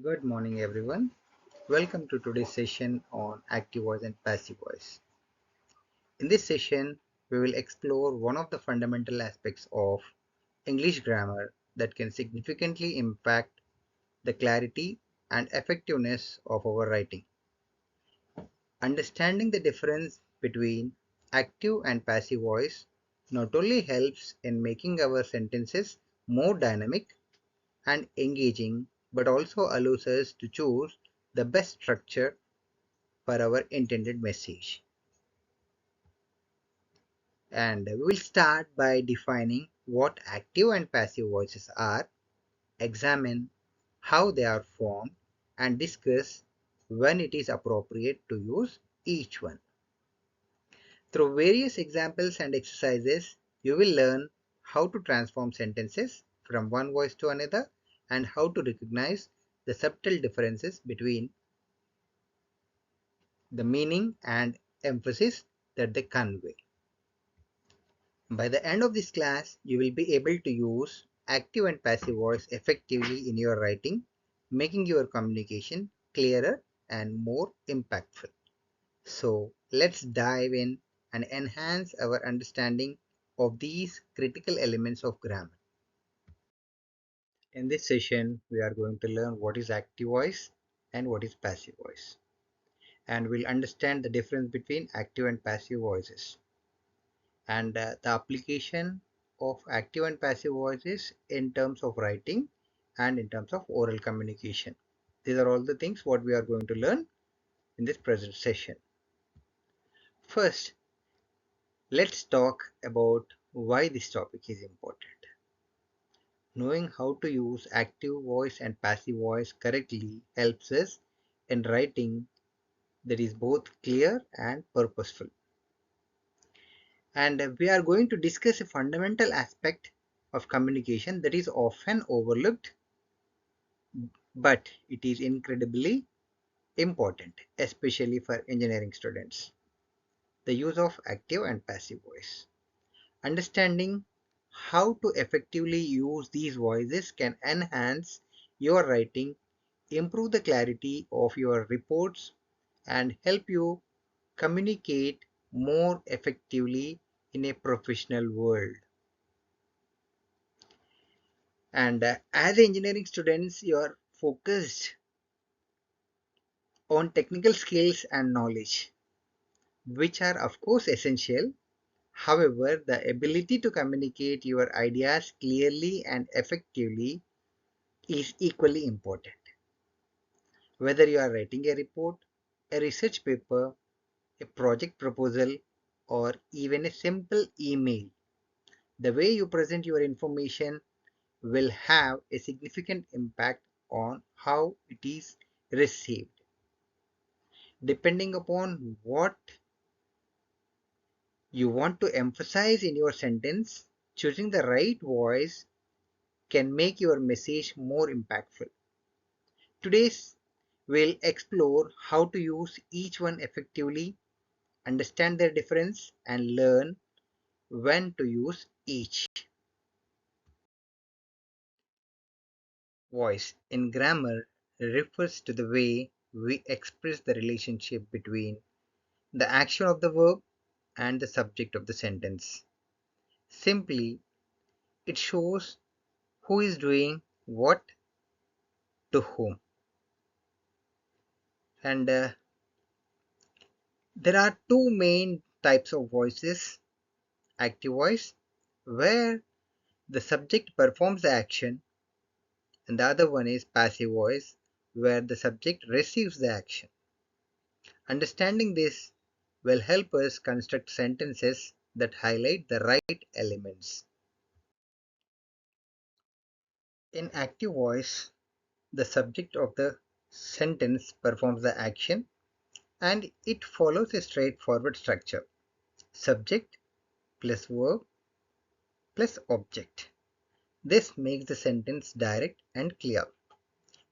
Good morning, everyone. Welcome to today's session on active voice and passive voice. In this session, we will explore one of the fundamental aspects of English grammar that can significantly impact the clarity and effectiveness of our writing. Understanding the difference between active and passive voice not only helps in making our sentences more dynamic and engaging, but also allows us to choose the best structure for our intended message. And we will start by defining what active and passive voices are, examine how they are formed, and discuss when it is appropriate to use each one. Through various examples and exercises, you will learn how to transform sentences from one voice to another and how to recognize the subtle differences between the meaning and emphasis that they convey. By the end of this class, you will be able to use active and passive voice effectively in your writing, making your communication clearer and more impactful. So let's dive in and enhance our understanding of these critical elements of grammar. In this session, we are going to learn what is active voice and what is passive voice, and we'll understand the difference between active and passive voices. And the application of active and passive voices in terms of writing and in terms of oral communication. These are all the things what we are going to learn in this present session. First, let's talk about why this topic is important. Knowing how to use active voice and passive voice correctly helps us in writing that is both clear and purposeful. And we are going to discuss a fundamental aspect of communication that is often overlooked, but it is incredibly important, especially for engineering students. The use of active and passive voice. Understanding how to effectively use these voices can enhance your writing, improve the clarity of your reports, and help you communicate more effectively in a professional world. And as engineering students, you are focused on technical skills and knowledge, which are of course essential. However, the ability to communicate your ideas clearly and effectively is equally important. Whether you are writing a report, a research paper, a project proposal, or even a simple email, the way you present your information will have a significant impact on how it is received. Depending upon what you want to emphasize in your sentence, choosing the right voice can make your message more impactful. Today, we'll explore how to use each one effectively, understand their difference, and learn when to use each. Voice in grammar refers to the way we express the relationship between the action of the verb and the subject of the sentence. Simply, it shows who is doing what to whom. And there are two main types of voices: active voice, where the subject performs the action, and the other one is passive voice, where the subject receives the action. Understanding this will help us construct sentences that highlight the right elements. In active voice, the subject of the sentence performs the action and it follows a straightforward structure: subject plus verb plus object. This makes the sentence direct and clear.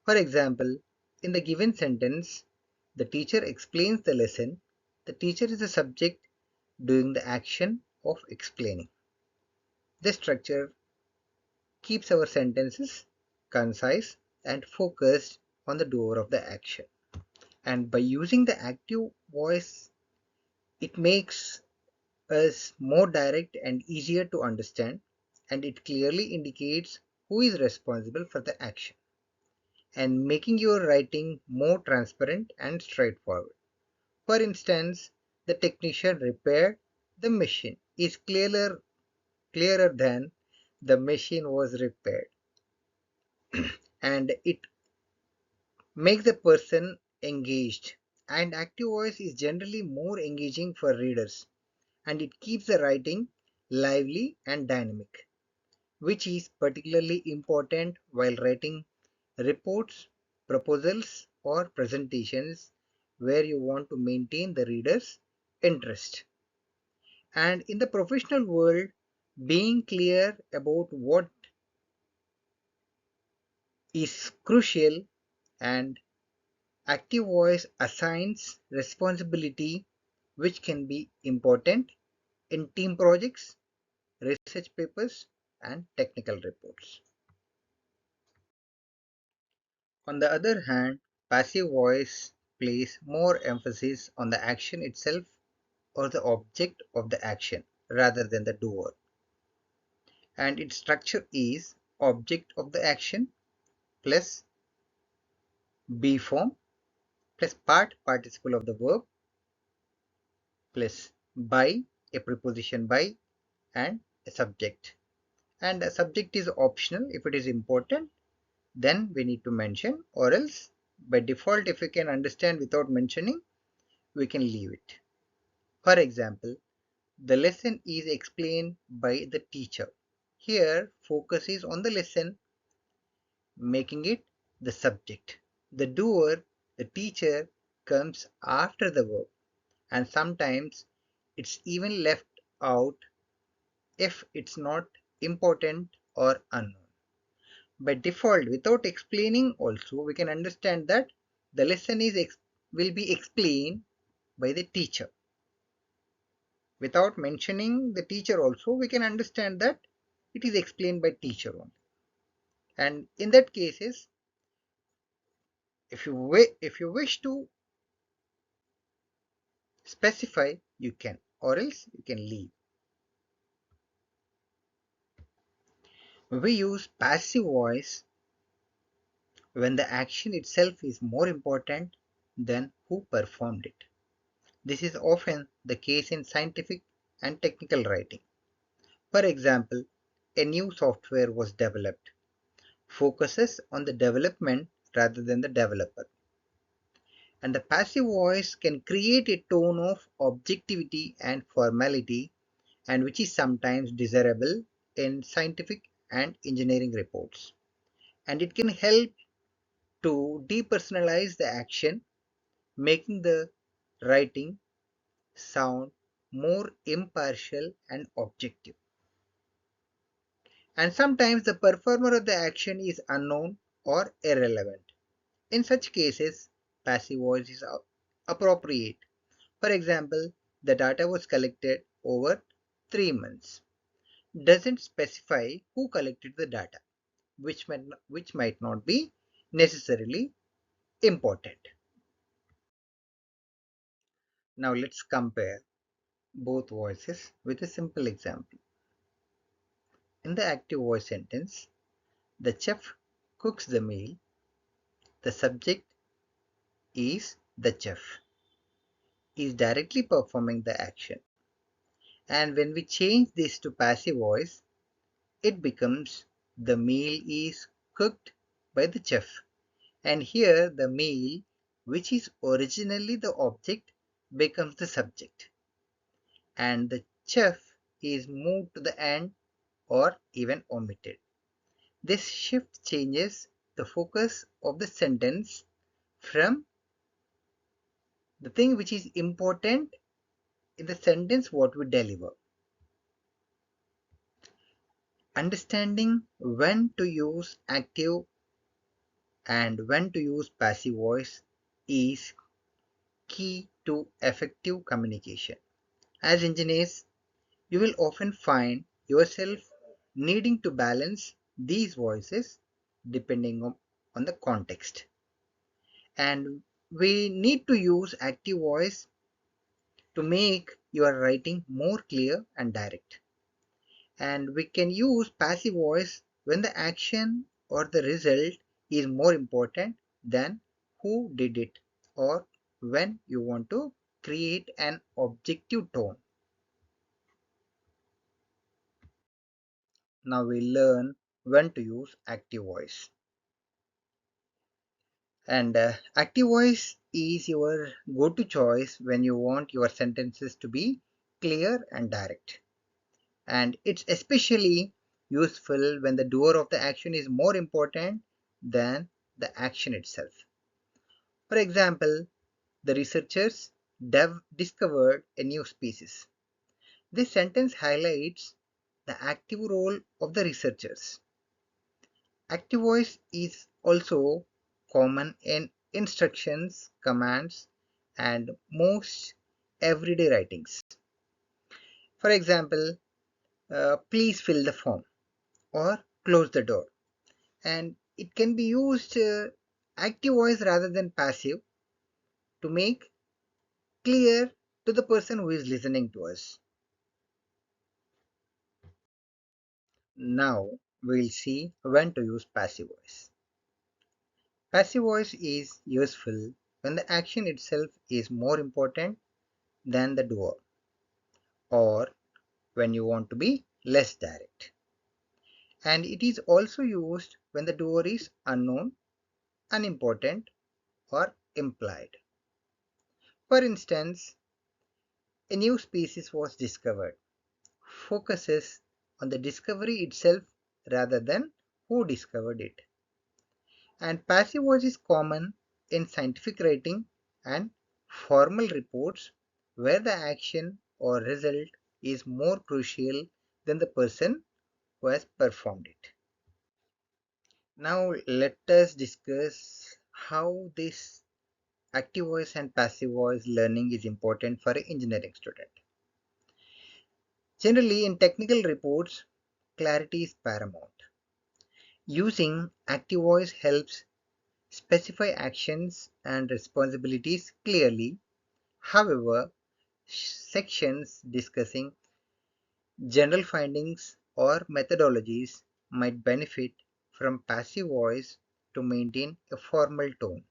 For example, in the given sentence, the teacher explains the lesson. The teacher is the subject doing the action of explaining. This structure keeps our sentences concise and focused on the doer of the action. And by using the active voice, it makes us more direct and easier to understand, and it clearly indicates who is responsible for the action, and making your writing more transparent and straightforward. For instance, the technician repaired the machine is clearer than the machine was repaired, and it makes the person engaged. And active voice is generally more engaging for readers, and it keeps the writing lively and dynamic, which is particularly important while writing reports, proposals, or presentations where you want to maintain the reader's interest. And in the professional world, being clear about what is crucial, and active voice assigns responsibility, which can be important in team projects, research papers, and technical reports. On the other hand, passive voice places more emphasis on the action itself or the object of the action rather than the doer. And its structure is object of the action plus be form plus participle of the verb plus by, a preposition by, and a subject. And a subject is optional. If it is important, then we need to mention, or else by default, if we can understand without mentioning, we can leave it. For example, the lesson is explained by the teacher. Here, focus is on the lesson, making it the subject. The doer, the teacher, comes after the verb, and sometimes it's even left out if it's not important or unknown. By default, without explaining also, we can understand that the lesson will be explained by the teacher. Without mentioning the teacher also, we can understand that it is explained by teacher only. And in that cases, if you wish to specify, you can, or else you can leave. We use passive voice when the action itself is more important than who performed it. This is often the case in scientific and technical writing. For example, a new software was developed, focuses on the development rather than the developer. And the passive voice can create a tone of objectivity and formality, and which is sometimes desirable in scientific and engineering reports. And it can help to depersonalize the action, making the writing sound more impartial and objective. And sometimes the performer of the action is unknown or irrelevant. In such cases, passive voice is appropriate. For example, the data was collected over 3 months. Doesn't specify who collected the data, which might not be necessarily important. Now let's compare both voices with a simple example. In the active voice sentence, the chef cooks the meal. The subject is the chef, is directly performing the action. And when we change this to passive voice, it becomes the meal is cooked by the chef. And here the meal, which is originally the object, becomes the subject. And the chef is moved to the end or even omitted. This shift changes the focus of the sentence from the thing which is important in the sentence what we deliver. Understanding when to use active and when to use passive voice is key to effective communication. As engineers, you will often find yourself needing to balance these voices depending on the context. And we need to use active voice to make your writing more clear and direct. And we can use passive voice when the action or the result is more important than who did it, or when you want to create an objective tone. Now we learn when to use active voice. And active voice is your go-to choice when you want your sentences to be clear and direct. And it's especially useful when the doer of the action is more important than the action itself. For example, the researchers discovered a new species. This sentence highlights the active role of the researchers. Active voice is also common in instructions, commands, and most everyday writings. For example, please fill the form or close the door. And it can be used active voice rather than passive to make clear to the person who is listening to us. Now we'll see when to use passive voice. Passive voice is useful when the action itself is more important than the doer, or when you want to be less direct. And it is also used when the doer is unknown, unimportant, or implied. For instance, a new species was discovered focuses on the discovery itself rather than who discovered it. And passive voice is common in scientific writing and formal reports where the action or result is more crucial than the person who has performed it. Now let us discuss how this active voice and passive voice learning is important for an engineering student. Generally, in technical reports, clarity is paramount. Using active voice helps specify actions and responsibilities clearly. However, sections discussing general findings or methodologies might benefit from passive voice to maintain a formal tone.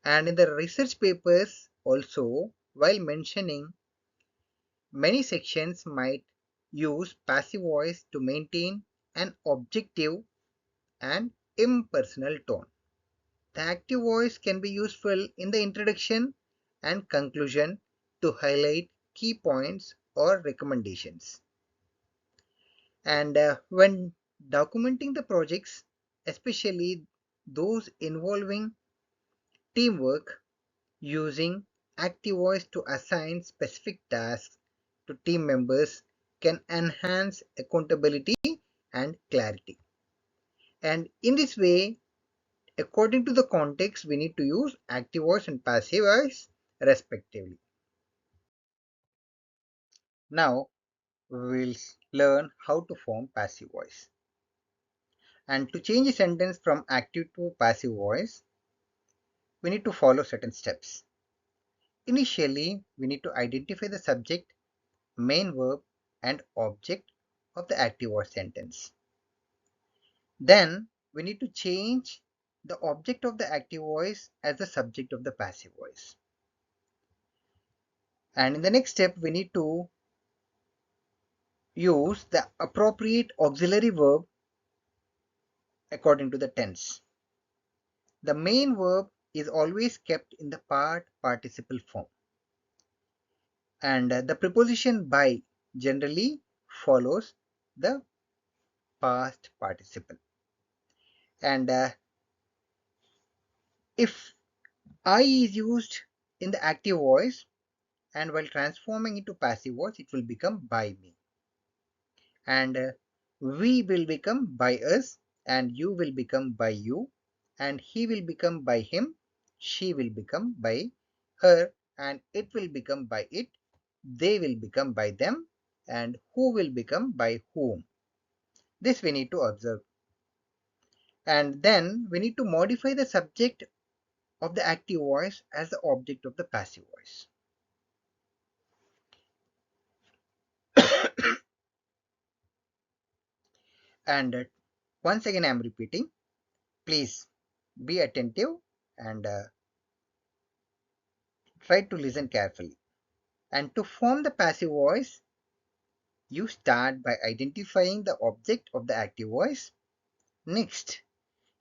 And in the research papers also, while mentioning, many sections might use passive voice to maintain an objective and impersonal tone. The active voice can be useful in the introduction and conclusion to highlight key points or recommendations. And when documenting the projects, especially those involving teamwork, using active voice to assign specific tasks to team members can enhance accountability and clarity. And in this way, according to the context, we need to use active voice and passive voice respectively. Now, we will learn how to form passive voice. And to change a sentence from active to passive voice, we need to follow certain steps. Initially, we need to identify the subject, main verb, and object of the active voice sentence. Then, we need to change the object of the active voice as the subject of the passive voice. And in the next step, we need to use the appropriate auxiliary verb according to the tense. The main verb is always kept in the participle form, and the preposition by generally follows the past participle. And if I is used in the active voice and while transforming into passive voice, it will become by me. And we will become by us, and you will become by you, and he will become by him, she will become by her, and it will become by it, they will become by them, and who will become by whom. This we need to observe. And then we need to modify the subject of the active voice as the object of the passive voice. And once again, I am repeating, please be attentive and try to listen carefully. And to form the passive voice, you start by identifying the object of the active voice. Next,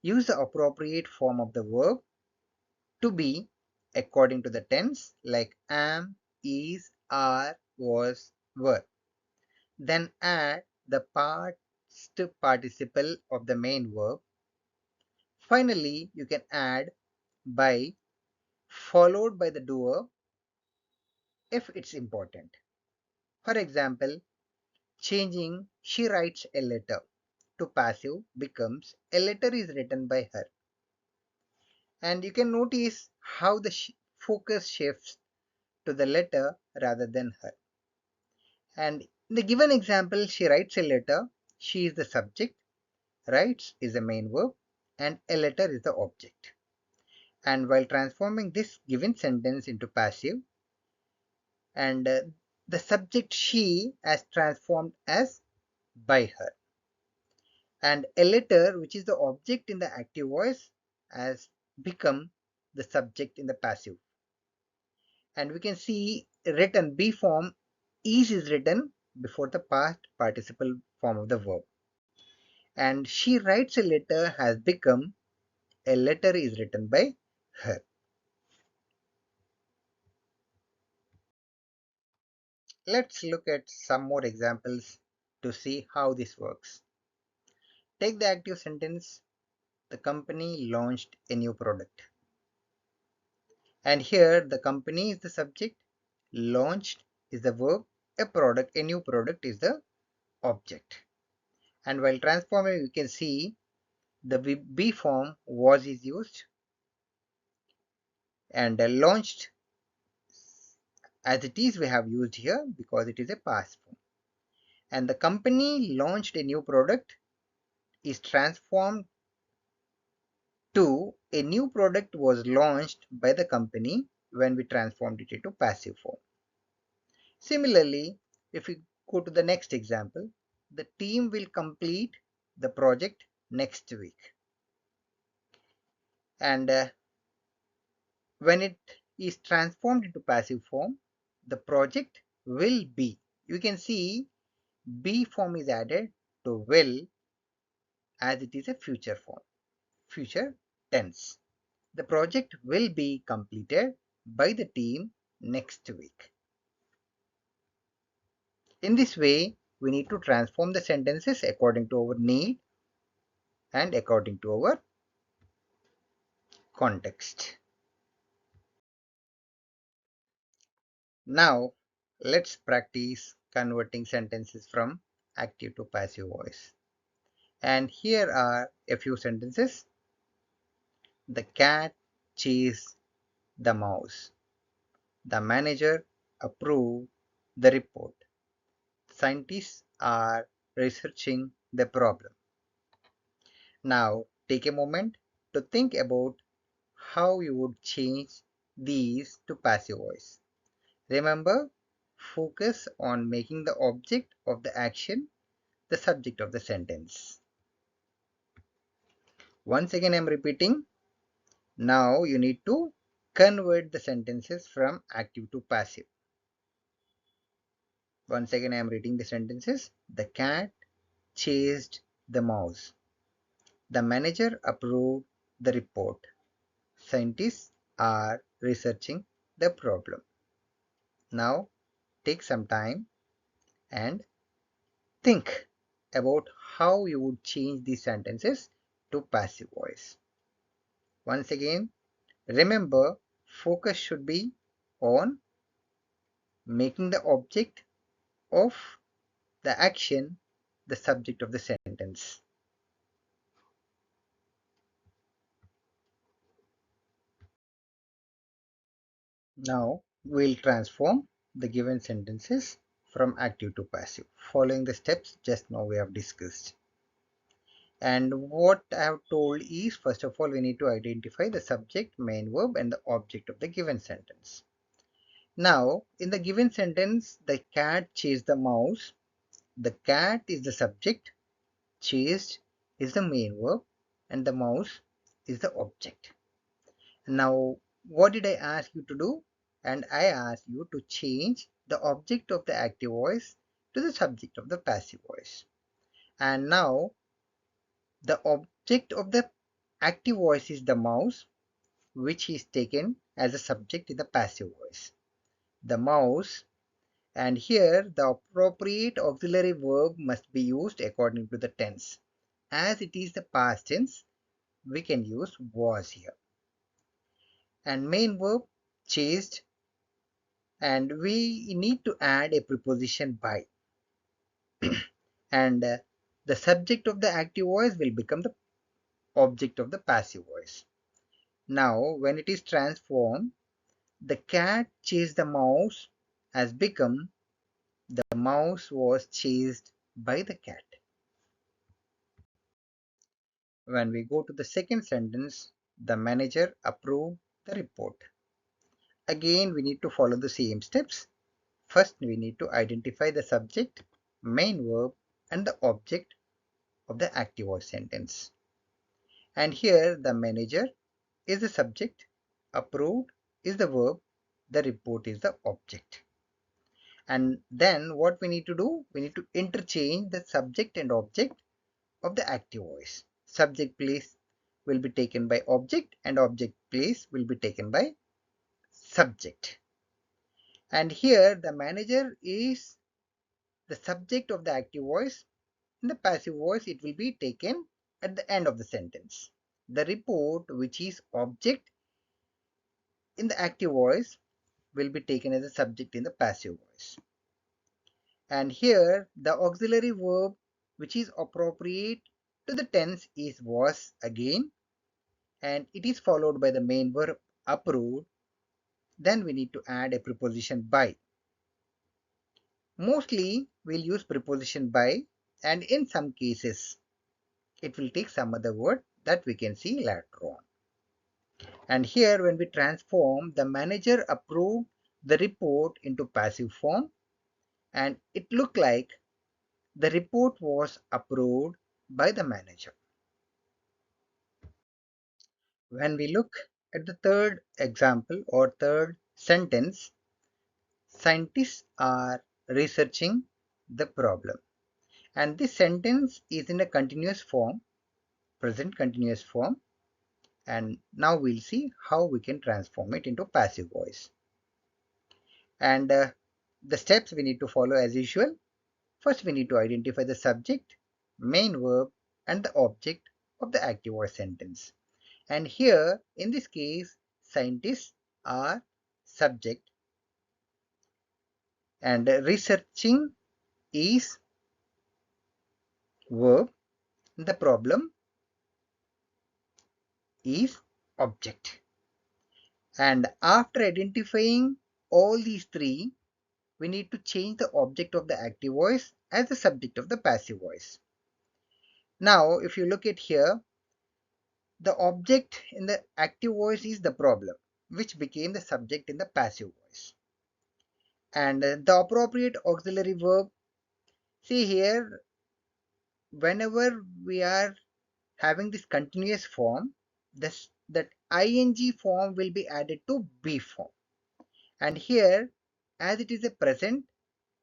use the appropriate form of the verb to be according to the tense, like am, is, are, was, were. Then add the past participle of the main verb. Finally, you can add by followed by the doer if it's important. For example, changing she writes a letter to passive becomes a letter is written by her. And you can notice how the focus shifts to the letter rather than her. And in the given example, she writes a letter, she is the subject, writes is the main verb, and a letter is the object. And while transforming this given sentence into passive, and the subject she as transformed as by her, and a letter, which is the object in the active voice, has become the subject in the passive. And we can see written B form is written before the past participle form of the verb. And she writes a letter has become a letter is written by her. Let's look at some more examples to see how this works. Take the active sentence, the company launched a new product. And here the company is the subject, launched is the verb, a new product is the object. And while transforming, you can see the be form was is used, and launched as it is we have used here because it is a past form. And the company launched a new product is transformed to a new product was launched by the company when we transformed it into passive form. Similarly, if we go to the next example, the team will complete the project next week. And when it is transformed into passive form, the project will be. You can see be form is added to will as it is a future form, future tense. The project will be completed by the team next week. In this way, we need to transform the sentences according to our need and according to our context. Now, let's practice converting sentences from active to passive voice. And here are a few sentences. The cat chased the mouse. The manager approved the report. Scientists are researching the problem. Now, take a moment to think about how you would change these to passive voice. Remember, focus on making the object of the action the subject of the sentence. Once again, I'm repeating. Now you need to convert the sentences from active to passive. Once again, I am reading the sentences. The cat chased the mouse. The manager approved the report. Scientists are researching the problem. Now take some time and think about how you would change these sentences to passive voice. Once again, remember, focus should be on making the object of the action the subject of the sentence. Now we'll transform the given sentences from active to passive, following the steps just now we have discussed. And what I have told is, first of all, we need to identify the subject, main verb, and the object of the given sentence. Now, in the given sentence, the cat chased the mouse. The cat is the subject, chased is the main verb, and the mouse is the object. Now, what did I ask you to do? And I asked you to change the object of the active voice to the subject of the passive voice. And now, the object of the active voice is the mouse, which is taken as a subject in the passive voice. The mouse, and here the appropriate auxiliary verb must be used according to the tense. As it is the past tense, we can use was here. And main verb chased, and we need to add a preposition by. And the subject of the active voice will become the object of the passive voice. Now, when it is transformed, the cat chased the mouse has become the mouse was chased by the cat. When we go to the second sentence, the manager approved the report. Again, we need to follow the same steps. First, we need to identify the subject, main verb, and the object of the active voice sentence. And here, the manager is the subject, approved is the verb, the report is the object. And then what we need to do? We need to interchange the subject and object of the active voice. Subject place will be taken by object and object place will be taken by subject. And here the manager is the subject of the active voice. In the passive voice, it will be taken at the end of the sentence. The report, which is object in the active voice, will be taken as a subject in the passive voice. And here the auxiliary verb which is appropriate to the tense is was again, and it is followed by the main verb approved. Then we need to add a preposition by. Mostly we'll use preposition by, and in some cases it will take some other word that we can see later on. And here when we transform, the manager approved the report into passive form, and it looked like the report was approved by the manager. When we look at the third example or third sentence, scientists are researching the problem. And this sentence is in a continuous form, present continuous form. And now we'll see how we can transform it into passive voice. And the steps we need to follow as usual. First, we need to identify the subject, main verb, and the object of the active voice sentence. And here, in this case, scientists are subject, and researching is verb, the problem is object. And after identifying all these three, we need to change the object of the active voice as the subject of the passive voice. Now, if you look at here, the object in the active voice is the problem, which became the subject in the passive voice. And the appropriate auxiliary verb, see here, whenever we are having this continuous form, that ing form will be added to be form. And here, as it is a present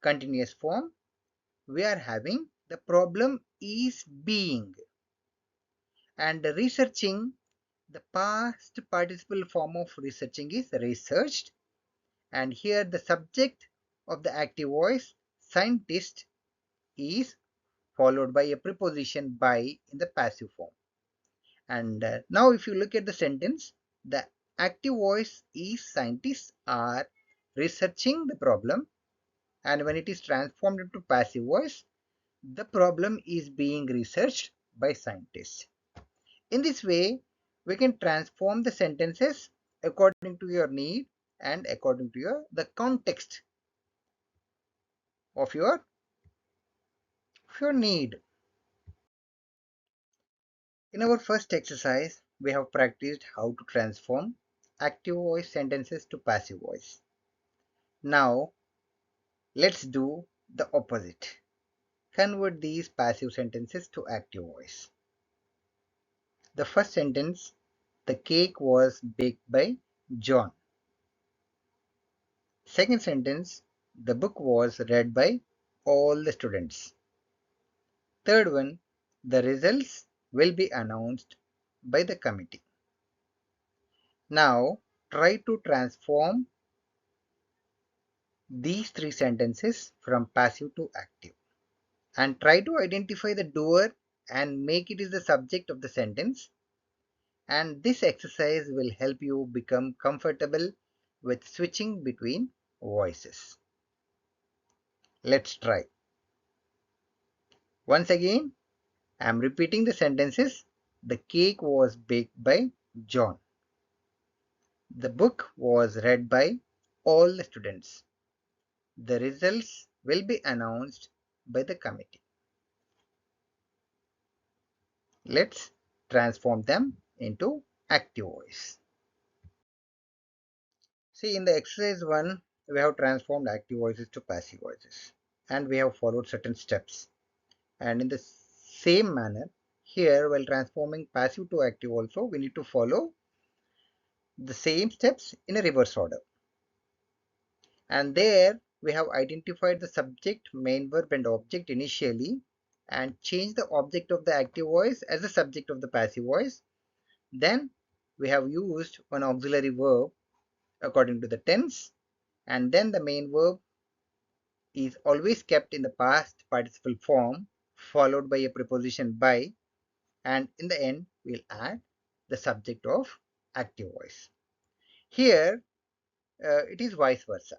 continuous form, we are having the problem is being. And researching, the past participle form of researching is researched. And here the subject of the active voice, scientist, is followed by a preposition by in the passive form. And now if you look at the sentence, the active voice is scientists are researching the problem, and when it is transformed into passive voice, the problem is being researched by scientists. In this way, we can transform the sentences according to your need and according to the context of your need. In our first exercise, we have practiced how to transform active voice sentences to passive voice. Now, let's do the opposite. Convert these passive sentences to active voice. The first sentence, the cake was baked by John. Second sentence, the book was read by all the students. Third one, the results will be announced by the committee. Now, try to transform these three sentences from passive to active and try to identify the doer and make it is the subject of the sentence, and this exercise will help you become comfortable with switching between voices. Let's try. Once again, I am repeating the sentences. The cake was baked by John. The book was read by all the students. The results will be announced by the committee. Let's transform them into active voice. See, in the exercise 1, we have transformed active voices to passive voices and we have followed certain steps. And in the same manner, here while transforming passive to active also, we need to follow the same steps in a reverse order. And there we have identified the subject, main verb and object initially and changed the object of the active voice as the subject of the passive voice. Then we have used one auxiliary verb according to the tense, and then the main verb is always kept in the past participle form followed by a preposition by, and in the end we'll add the subject of active voice. Here it is vice versa,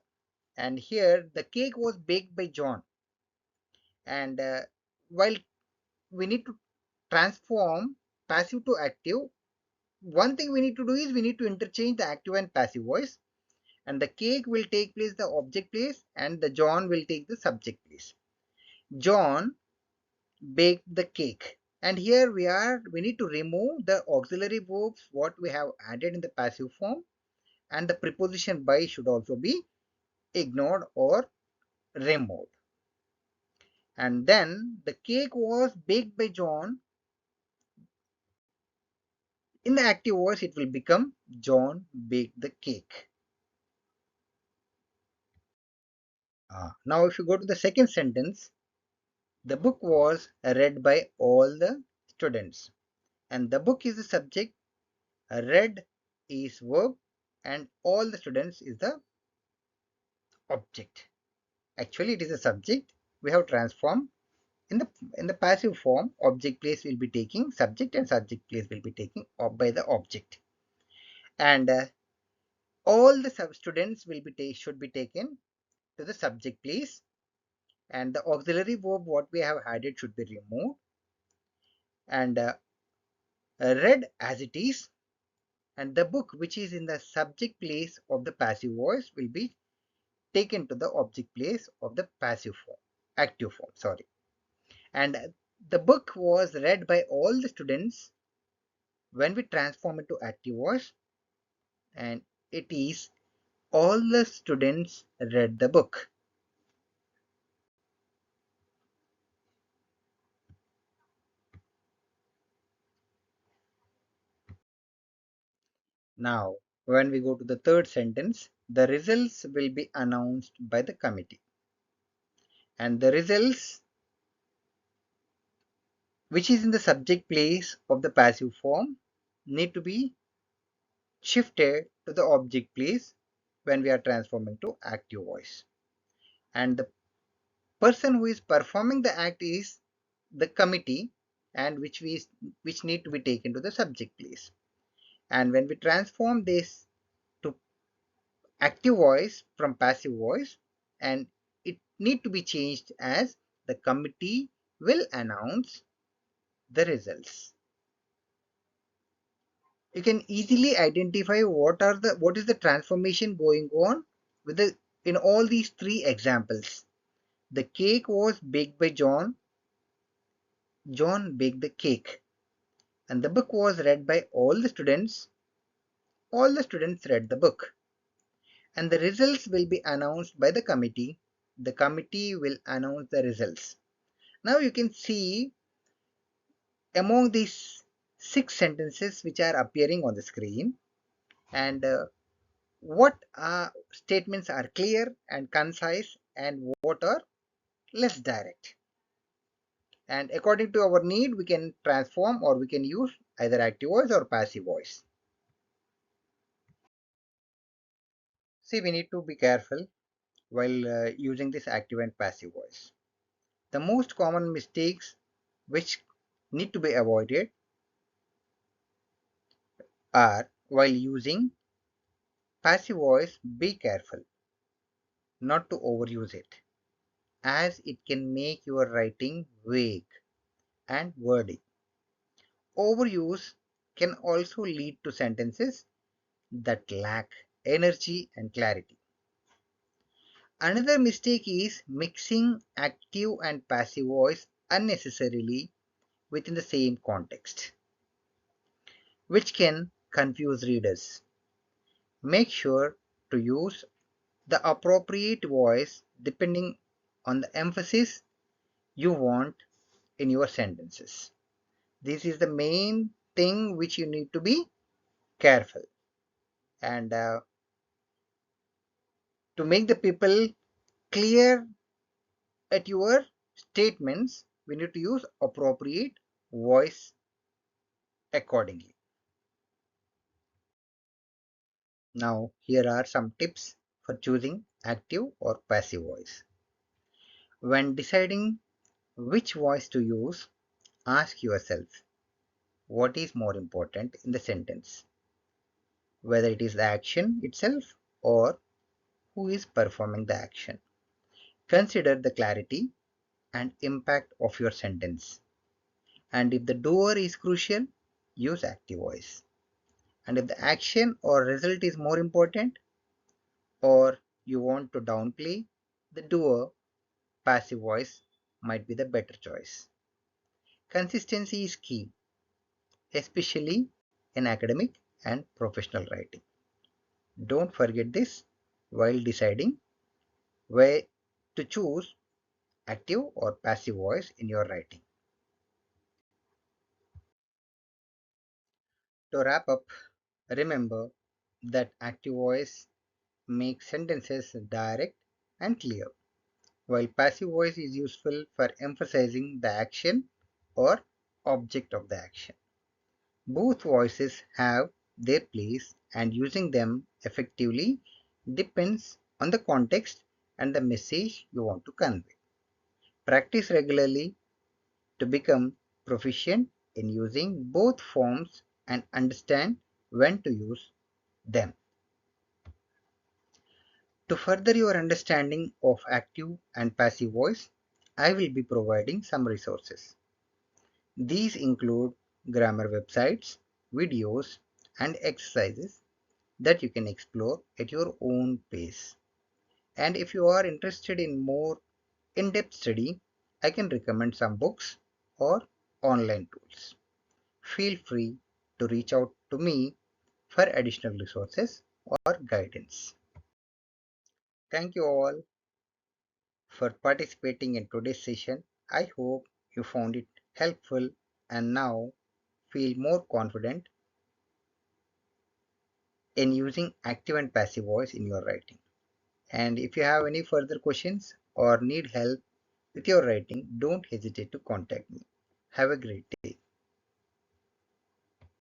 and here the cake was baked by John, and while we need to transform passive to active, one thing we need to do is we need to interchange the active and passive voice, and the cake will take place the object place and the John will take the subject place. John baked the cake, and here we need to remove the auxiliary verbs what we have added in the passive form, and the preposition by should also be ignored or removed. And then the cake was baked by John. In the active voice it will become John baked the cake. Now if you go to the second sentence, the book was read by all the students, and the book is the subject, read is verb, and all the students is the object. Actually it is a subject. We have transformed in the passive form. Object place will be taking subject and subject place will be taking by the object, and all the students will be should be taken to the subject place, and the auxiliary verb what we have added should be removed, and read as it is, and the book which is in the subject place of the passive voice will be taken to the object place of the passive form, active form, sorry. And the book was read by all the students. When we transform it to active voice, and it is all the students read the book. Now, when we go to the third sentence, the results will be announced by the committee. And the results, which is in the subject place of the passive form, need to be shifted to the object place when we are transforming to active voice. And the person who is performing the act is the committee, and which need to be taken to the subject place. And when we transform this to active voice from passive voice, and it need to be changed as the committee will announce the results. You can easily identify what is the transformation going on with the in all these three examples. The cake was baked by John. John baked the cake. and the book was read by all the students. All the students read the book, and the results will be announced by the committee. The committee will announce the results. Now you can see among these 6 sentences which are appearing on the screen, and what statements are clear and concise and what are less direct. And according to our need, we can transform or we can use either active voice or passive voice. See, we need to be careful while using this active and passive voice. The most common mistakes which need to be avoided are while using passive voice, be careful not to overuse it, as it can make your writing vague and wordy. Overuse can also lead to sentences that lack energy and clarity. Another mistake is mixing active and passive voice unnecessarily within the same context, which can confuse readers. Make sure to use the appropriate voice depending on the emphasis you want in your sentences. This is the main thing which you need to be careful. And to make the people clear at your statements, we need to use appropriate voice accordingly. Now, here are some tips for choosing active or passive voice. When deciding which voice to use, ask yourself what is more important in the sentence, whether it is the action itself or who is performing the action. Consider the clarity and impact of your sentence. And if the doer is crucial, use active voice. And if the action or result is more important, or you want to downplay the doer, passive voice might be the better choice. Consistency is key, especially in academic and professional writing. Don't forget this while deciding where to choose active or passive voice in your writing. To wrap up, remember that active voice makes sentences direct and clear, while passive voice is useful for emphasizing the action or object of the action. Both voices have their place, and using them effectively depends on the context and the message you want to convey. Practice regularly to become proficient in using both forms and understand when to use them. To further your understanding of active and passive voice, I will be providing some resources. These include grammar websites, videos, and exercises that you can explore at your own pace. And if you are interested in more in-depth study, I can recommend some books or online tools. Feel free to reach out to me for additional resources or guidance. Thank you all for participating in today's session. I hope you found it helpful and now feel more confident in using active and passive voice in your writing. And if you have any further questions or need help with your writing, don't hesitate to contact me. Have a great day.